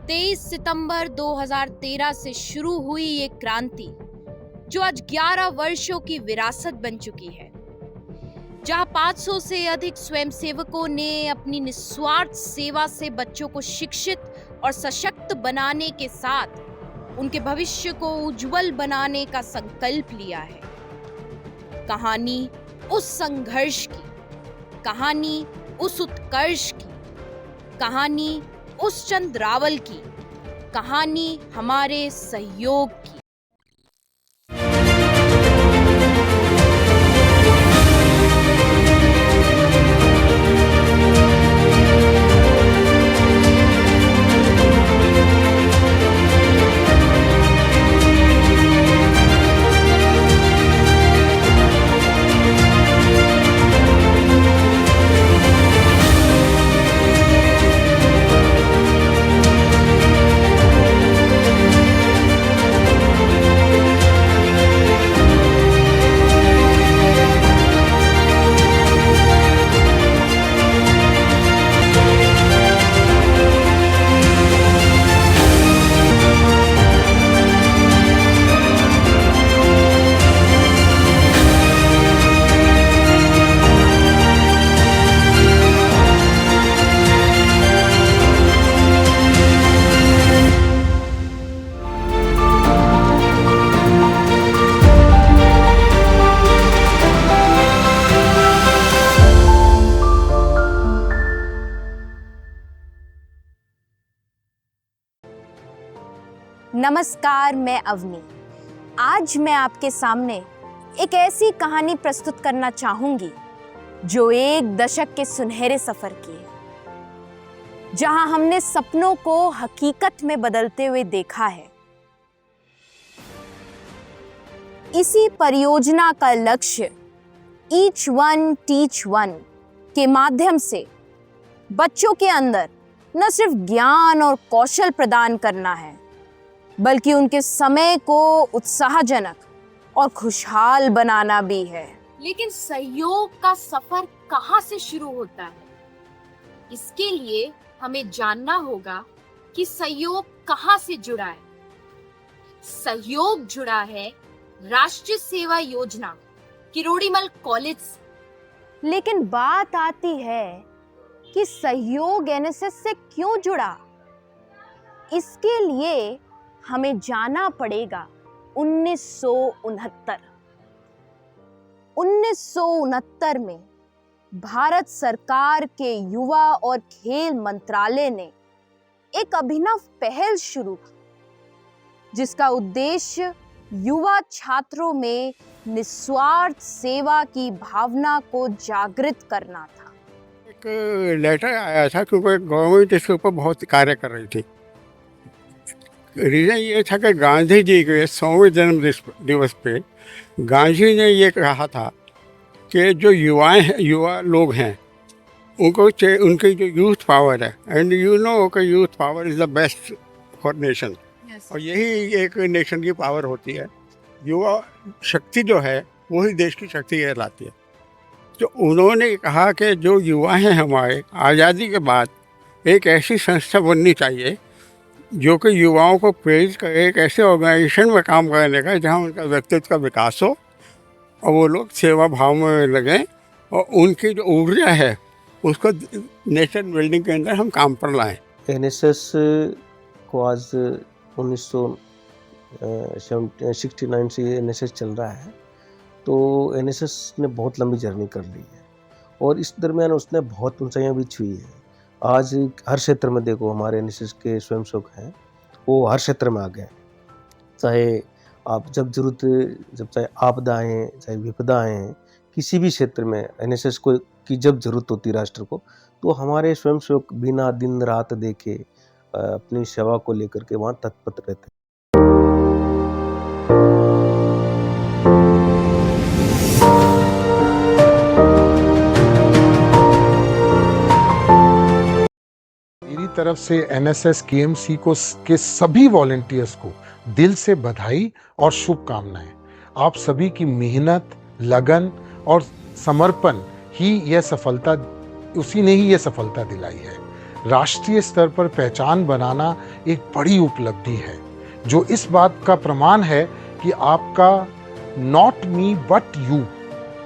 23 सितंबर 2013 से शुरू हुई ये क्रांति जो आज 11 वर्षों की विरासत बन चुकी है, जहां 500 से अधिक स्वयंसेवकों ने अपनी निस्वार्थ सेवा से बच्चों को शिक्षित और सशक्त बनाने के साथ उनके भविष्य को उज्जवल बनाने का संकल्प लिया है। कहानी उस संघर्ष की, कहानी उस उत्कर्ष की, कहानी उस चंद्रावल की, कहानी हमारे सहयोग की। नमस्कार, मैं अवनी। आज मैं आपके सामने एक ऐसी कहानी प्रस्तुत करना चाहूंगी जो एक दशक के सुनहरे सफर की है, जहां हमने सपनों को हकीकत में बदलते हुए देखा है। इसी परियोजना का लक्ष्य ईच वन टीच वन के माध्यम से बच्चों के अंदर न सिर्फ ज्ञान और कौशल प्रदान करना है, बल्कि उनके समय को उत्साहजनक और खुशहाल बनाना भी है। लेकिन सहयोग का सफर कहाँ से शुरू होता है? इसके लिए हमें जानना होगा कि सहयोग कहाँ से जुड़ा है। सहयोग जुड़ा है राष्ट्रीय सेवा योजना किरोड़ीमल कॉलेज से। लेकिन बात आती है कि सहयोग एनएसएस से क्यों जुड़ा? इसके लिए हमें जाना पड़ेगा 1969। 1969 में भारत सरकार के युवा और खेल मंत्रालय ने एक अभिनव पहल शुरू की, जिसका उद्देश्य युवा छात्रों में निस्वार्थ सेवा की भावना को जागृत करना था। एक लेटर आया था क्योंकि गवर्नमेंट इसके ऊपर बहुत कार्य कर रही थी। रीज़न ये था कि गांधी जी के 100वें जन्म दिवस पे गांधी ने ये कहा था कि जो युवा लोग हैं उनको उनकी जो यूथ पावर है, एंड यू नो कि youth power is the best for nation. और यही एक नेशन की पावर होती है। युवा शक्ति जो है वही देश की शक्ति कहलाती है। तो उन्होंने कहा कि जो युवा हैं हमारे, आज़ादी के बाद एक ऐसी संस्था बननी चाहिए जो कि युवाओं को प्रेरित करे, एक ऐसे ऑर्गेनाइजेशन में काम करने का जहां उनका व्यक्तित्व का विकास हो और वो लोग सेवा भाव में लगें और उनकी जो ऊर्जा है उसको नेशन बिल्डिंग के अंदर हम काम पर लाएं। एनएसएस को आज 1969 से एनएसएस चल रहा है। तो एनएसएस ने बहुत लंबी जर्नी कर ली है और इस दरमियान उसने बहुत ऊंचाइयां भी छुई है। आज हर क्षेत्र में देखो हमारे एनएसएस के स्वयंसेवक हैं, वो हर क्षेत्र में आ गए। चाहे आप जब चाहे आपदा आए, चाहे विपदा आए, किसी भी क्षेत्र में एनएसएस को की जब जरूरत होती है राष्ट्र को, तो हमारे स्वयंसेवक बिना दिन रात देखे अपनी सेवा को लेकर के वहाँ तत्पर रहते हैं। तरफ से एनएसएस केएमसी को के सभी वॉलंटियर्स को दिल से बधाई और शुभकामनाएं। आप सभी की मेहनत, लगन और समर्पण ही यह सफलता, उसी ने ही यह सफलता दिलाई है। राष्ट्रीय स्तर पर पहचान बनाना एक बड़ी उपलब्धि है, जो इस बात का प्रमाण है कि आपका नॉट मी बट यू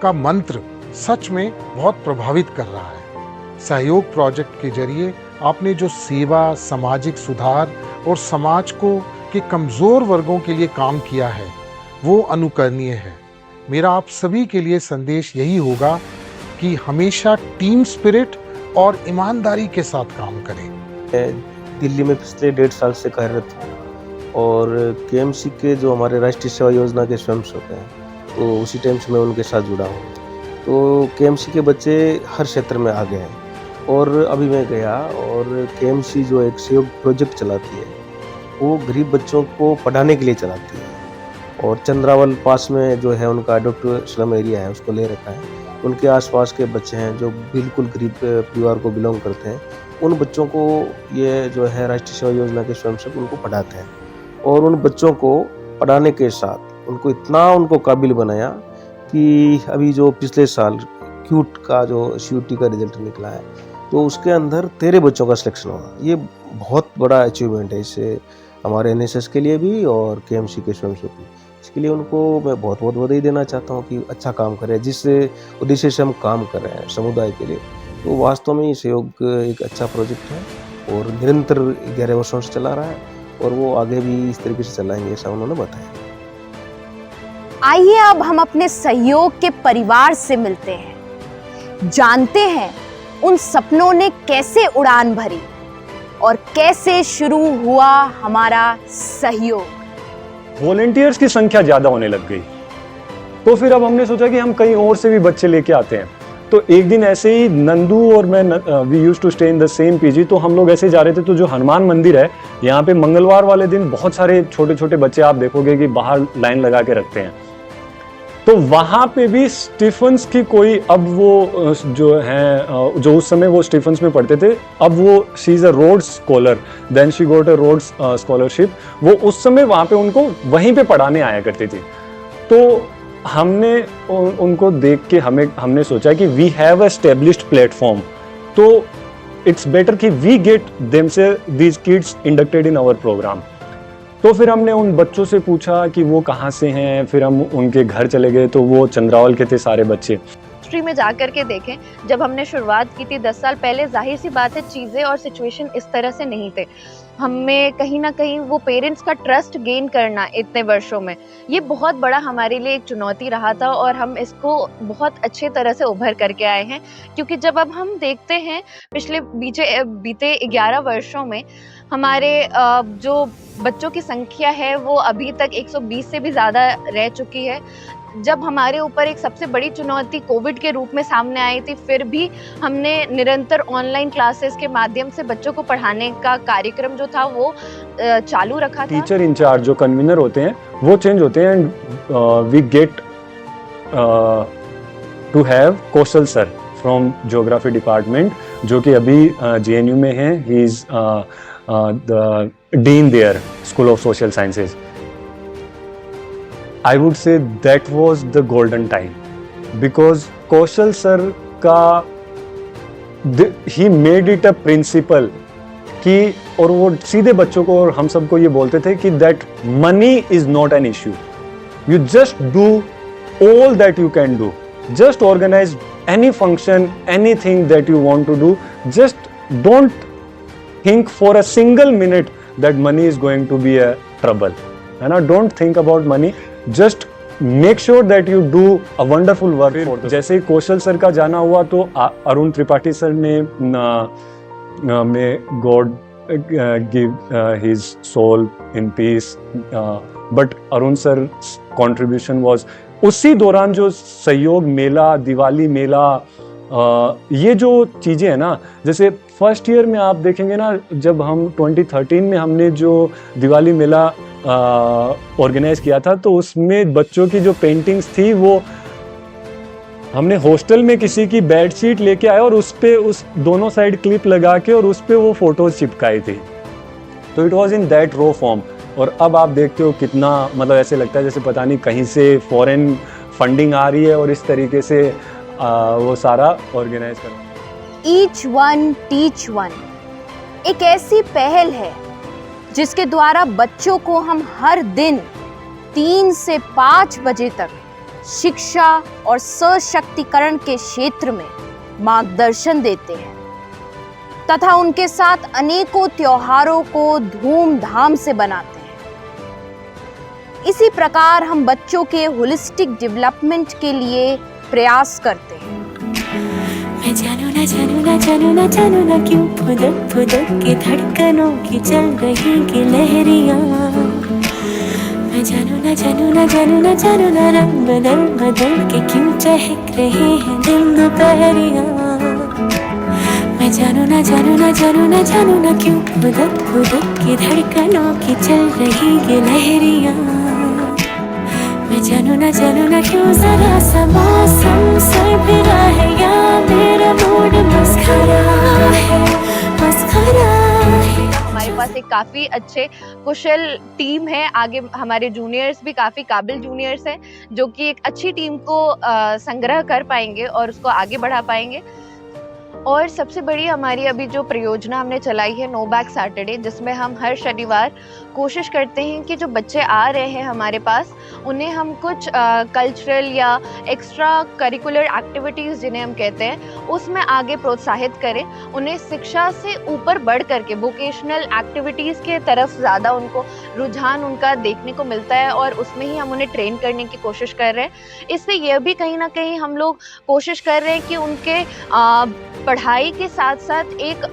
का मंत्र सच में बहुत प्रभावित कर रहा है। सहयोग प्रोजेक्ट के जरिए आपने जो सेवा, सामाजिक सुधार और समाज को के कमजोर वर्गों के लिए काम किया है वो अनुकरणीय है। मेरा आप सभी के लिए संदेश यही होगा कि हमेशा टीम स्पिरिट और ईमानदारी के साथ काम करें। मैं दिल्ली में पिछले 1.5 साल से कार्यरत हूँ और केएमसी के जो हमारे राष्ट्रीय सेवा योजना के स्वयंसेवक हैं, तो उसी टाइम से मैं उनके साथ जुड़ा हूँ। तो केएमसी के बच्चे हर क्षेत्र में आगे हैं और अभी मैं गया और केएमसी जो एक सहयोग प्रोजेक्ट चलाती है वो गरीब बच्चों को पढ़ाने के लिए चलाती है और चंद्रावल पास में जो है उनका अडोप्ट स्लम एरिया है उसको ले रखा है। उनके आसपास के बच्चे हैं जो बिल्कुल गरीब परिवार को बिलोंग करते हैं, उन बच्चों को ये जो है राष्ट्रीय सेवा योजना के स्वयंसेवक उनको पढ़ाते हैं और उन बच्चों को पढ़ाने के साथ उनको काबिल बनाया कि अभी जो पिछले साल क्यूट का जो CUT का रिजल्ट निकला है तो उसके अंदर 13 बच्चों का सिलेक्शन हुआ। ये बहुत बड़ा अचीवमेंट है, इससे हमारे NSS के लिए भी और KMC के स्वयंसेवक भी। इसके लिए उनको मैं बहुत बहुत बधाई देना चाहता हूँ कि अच्छा काम करें, जिस उद्देश्य से हम काम कर रहे हैं समुदाय के लिए। तो वास्तव में ये सहयोग एक अच्छा प्रोजेक्ट है और निरंतर 11 वर्षों से चला रहा है और वो आगे भी इस तरीके से चलाएंगे, ऐसा उन्होंने बताया। आइए अब हम अपने सहयोग के परिवार से मिलते हैं, जानते हैं उन सपनों ने कैसे उड़ान भरी और कैसे शुरू हुआ हमारा सहयोग। वॉलेंटियर्स की संख्या ज़्यादा होने लग गई, तो फिर अब हमने सोचा कि हम कहीं और से भी बच्चे लेके आते हैं। तो एक दिन ऐसे ही नंदू और मैं we used to stay in the same PG, तो हम लोग ऐसे जा रहे थे तो जो हनुमान मंदिर है यहाँ पे मंगलवार वाले दिन बहुत सारे छोटे छोटे बच्चे आप देखोगे कि बाहर लाइन लगा के रखते हैं। तो वहां पे भी स्टीफन्स की कोई, अब वो जो है जो उस समय वो स्टीफन्स में पढ़ते थे, अब वो she is a Rhodes scholar, then she got a Rhodes scholarship. वो उस समय वहां पे उनको वहीं पे पढ़ाने आया करती थी। तो हमने उनको देख के हमने सोचा कि वी हैव एस्टेब्लिश्ड प्लेटफॉर्म, तो इट्स बेटर कि वी गेट देम से these kids inducted in our programme. तो फिर हमने उन बच्चों से पूछा कि वो कहाँ से हैं, फिर हम उनके घर चले गए तो वो चंद्रावल के थे सारे बच्चे। हिस्ट्री में जा कर के देखें, जब हमने शुरुआत की थी 10 साल पहले, जाहिर सी बात है चीज़ें और सिचुएशन इस तरह से नहीं थे। हमें कहीं ना कहीं वो पेरेंट्स का ट्रस्ट गेन करना इतने वर्षों में, ये बहुत बड़ा हमारे लिए एक चुनौती रहा था और हम इसको बहुत अच्छे तरह से उभर करके आए हैं। क्योंकि जब अब हम देखते हैं पिछले बीते 11 वर्षों में हमारे जो बच्चों की संख्या है वो अभी तक 120 से भी ज़्यादा रह चुकी है। जब हमारे ऊपर एक सबसे बड़ी चुनौती कोविड के रूप में सामने आई थी, फिर भी हमने निरंतर ऑनलाइन क्लासेस के माध्यम से बच्चों को पढ़ाने का कार्यक्रम जो था वो चालू रखा था। टीचर इंचार्ज जो कन्वीनर होते हैं वो चेंज होते हैं and we get to have Kaushal sir from geography department, जो कि अभी JNU में है। He is the dean there school of social sciences. I would say that was the golden time because Kaushal sir का he made it a principle कि, और वो सीधे बच्चों को और हम सबको ये बोलते थे कि that money is not an issue, you just do all that you can do, just organize any function, anything that you want to do, just don't think for a single minute that money is going to be a trouble, and don't think about money, just make sure that you do a wonderful work for them. जैसे ही कौशल sir का जाना हुआ तो Arun Tripathi sir ने may God give his soul in peace, but Arun sir contribution was उसी दौरान जो सहयोग मेला, दिवाली मेला, ये जो चीज़ें हैं ना, जैसे फर्स्ट ईयर में आप देखेंगे ना, जब हम 2013 में हमने जो दिवाली मेला ऑर्गेनाइज किया था तो उसमें बच्चों की जो पेंटिंग्स थी वो हमने हॉस्टल में किसी की बेड शीट लेके आए और उस पे उस दोनों साइड क्लिप लगा के और उस पे वो फोटोज चिपकाई थी। तो it was in that raw form. और अब आप देखते हो कितना, मतलब ऐसे लगता है जैसे पता नहीं कहीं से फॉरेन फंडिंग आ रही है और इस तरीके से वो सारा ऑर्गेनाइज करना। Each one teach one एक ऐसी पहल है जिसके द्वारा बच्चों को हम हर दिन 3 से 5 बजे तक शिक्षा और सशक्तिकरण के क्षेत्र में मार्गदर्शन देते हैं तथा उनके साथ अनेकों त्योहारों को धूमधाम से बनाते हैं। इसी प्रकार हम बच्चों के होलिस्टिक डेवलपमेंट के लिए प्रयास करते हैं। मैं जानू ना जानू ना जानू ना जानू ना क्यों फुदक फुदक के धड़कनों की चल रही की लहरियां। मैं जानू ना जानू ना जानू ना जानू ना रंग बदल बदल के क्यों चहक रहे हैं दिन दोपहरियां। मैं जानू ना जानू ना जानू ना जानू ना क्यों फुदक फुदक के धड़कनों की चल रही की लहरियां। मैं जानू ना क्यों जरा सा मौसम सरफिरा है या मेरा मूड मस्खरा है मस्खरा है। हमारे पास एक काफ़ी अच्छे कुशल टीम है, आगे हमारे जूनियर्स भी काफ़ी काबिल जूनियर्स हैं जो कि एक अच्छी टीम को संग्रह कर पाएंगे और उसको आगे बढ़ा पाएंगे। और सबसे बड़ी हमारी अभी जो परियोजना हमने चलाई है नो बैग सैटरडे, जिसमें हम हर शनिवार कोशिश करते हैं कि जो बच्चे आ रहे हैं हमारे पास उन्हें हम कुछ कल्चरल या एक्स्ट्रा करिकुलर एक्टिविटीज़ जिन्हें हम कहते हैं उसमें आगे प्रोत्साहित करें। उन्हें शिक्षा से ऊपर बढ़ करके वोकेशनल एक्टिविटीज़ के तरफ ज़्यादा उनको रुझान उनका देखने को मिलता है और उसमें ही हम उन्हें ट्रेन करने की कोशिश कर रहे हैं। इससे यह भी कहीं ना कहीं हम लोग कोशिश कर रहे हैं कि उनके पढ़ाई के साथ साथ एक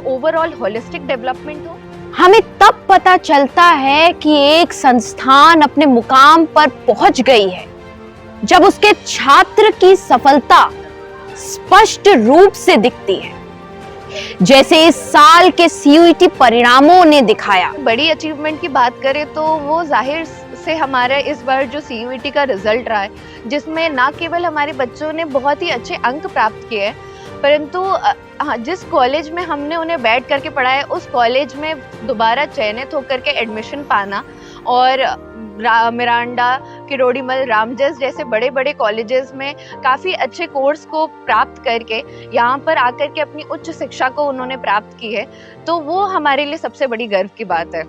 ओवरऑल होलिस्टिक डेवलपमेंट हो। हमें तब पता चलता है कि एक संस्थान अपने मुकाम पर पहुंच गई है जब उसके छात्र की सफलता स्पष्ट रूप से दिखती है, जैसे इस साल के CUET परिणामों ने दिखाया। बड़ी अचीवमेंट की बात करें तो वो जाहिर से हमारा इस बार जो CUET का रिजल्ट रहा है, जिसमें ना केवल हमारे बच्चों ने बहुत ही अच्छे अंक प्राप्त किए हैं, परंतु जिस कॉलेज में हमने उन्हें बैठ करके पढ़ाया उस कॉलेज में दोबारा चयनित होकर के एडमिशन पाना और मिरांडा, किरोड़ीमल, रामजस जैसे बड़े बड़े कॉलेजेस में काफ़ी अच्छे कोर्स को प्राप्त करके यहाँ पर आकर के अपनी उच्च शिक्षा को उन्होंने प्राप्त की है, तो वो हमारे लिए सबसे बड़ी गर्व की बात है।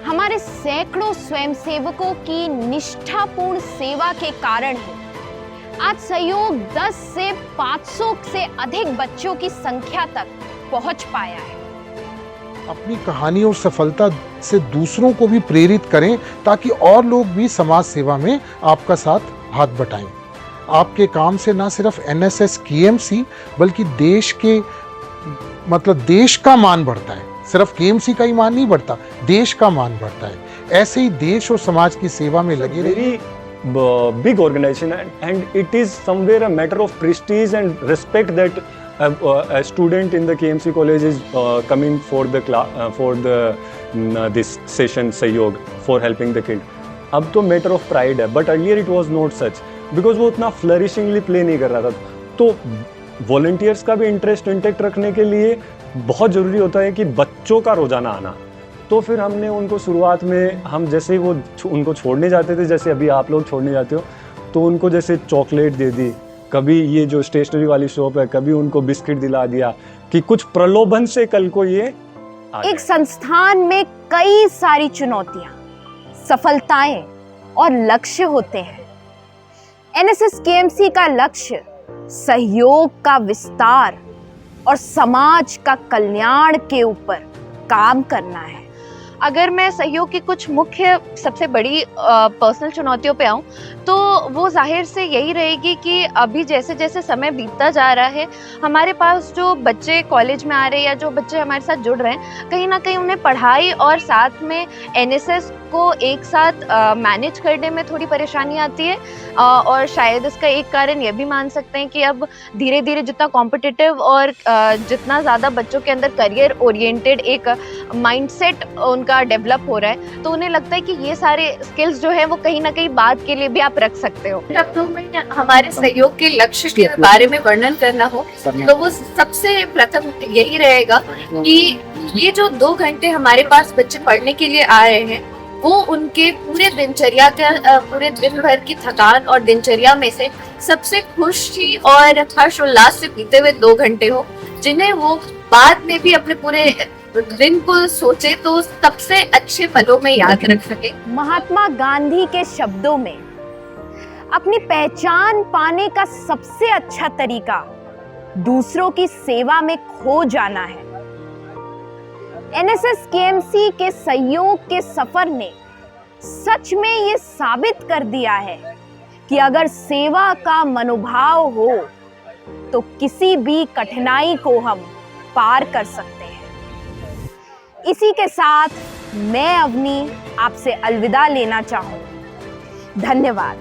हमारे सैकड़ों स्वयंसेवकों की निष्ठापूर्ण सेवा के कारण ही आज सहयोग 10 से 500 से अधिक बच्चों की संख्या तक पहुंच पाया है। अपनी कहानी और सफलता से दूसरों को भी प्रेरित करें ताकि और लोग भी समाज सेवा में आपका साथ हाथ बटाएं। आपके काम से ना सिर्फ NSS KMC बल्कि देश का मान बढ़ता है। सिर्फ KMC का ही मान नहीं बढ़ता, देश का मान बढ़ता है। ऐसे ही देश और समाज की सेवा में लगे रहिए। Big organization and it is somewhere a matter of prestige and respect that a student in the KMC college is coming for the this session Sahyog for helping the kid. अब तो matter of pride है, but earlier it was not such because वो उतना flourishingly play नहीं कर रहा था। तो volunteers का भी interest intact रखने के लिए बहुत ज़रूरी होता है कि बच्चों का रोजाना आना। तो फिर हमने उनको शुरुआत में हम जैसे वो उनको छोड़ने जाते थे, जैसे अभी आप लोग छोड़ने जाते हो, तो उनको जैसे चॉकलेट दे दी, कभी ये जो स्टेशनरी वाली शॉप है कभी उनको बिस्किट दिला दिया कि कुछ प्रलोभन से कल को ये एक संस्थान में कई सारी चुनौतियां, सफलताएं और लक्ष्य होते हैं। NSS KMC का लक्ष्य सहयोग का विस्तार और समाज का कल्याण के ऊपर काम करना है। अगर मैं सहयोग की कुछ मुख्य सबसे बड़ी पर्सनल चुनौतियों पे आऊँ तो वो जाहिर से यही रहेगी कि अभी जैसे जैसे समय बीतता जा रहा है, हमारे पास जो बच्चे कॉलेज में आ रहे हैं या जो बच्चे हमारे साथ जुड़ रहे हैं, कहीं ना कहीं उन्हें पढ़ाई और साथ में NSS को एक साथ मैनेज करने में थोड़ी परेशानी आती है। और शायद इसका एक कारण ये भी मान सकते हैं कि अब धीरे धीरे जितना कॉम्पिटिटिव और जितना ज़्यादा बच्चों के अंदर करियर ओरिएंटेड एक माइंडसेट उनका डेवलप हो रहा है, तो उन्हें लगता है कि ये सारे स्किल्स जो है वो कहीं ना कहीं बाद के लिए भी आप रख सकते हो। शब्दों में हमारे सहयोग के लक्ष्य के बारे में वर्णन करना हो तो वो सबसे प्रथम यही रहेगा कि ये जो 2 घंटे हमारे पास बच्चे पढ़ने के लिए आ रहे हैं वो उनके पूरे दिनचर्या का पूरे दिन भर की थकान और दिनचर्या में से सबसे खुशी और हर्ष उल्लास से बीते हुए 2 घंटे हो, जिन्हें वो बाद में भी अपने पूरे दिन को सोचे तो सबसे अच्छे पलों में याद रख सके। महात्मा गांधी के शब्दों में अपनी पहचान पाने का सबसे अच्छा तरीका दूसरों की सेवा में खो जाना है। एनएसएस केएमसी के सहयोग के सफर ने सच में ये साबित कर दिया है कि अगर सेवा का मनोभाव हो तो किसी भी कठिनाई को हम पार कर सकते हैं। इसी के साथ मैं अवनी आपसे अलविदा लेना चाहूं। धन्यवाद।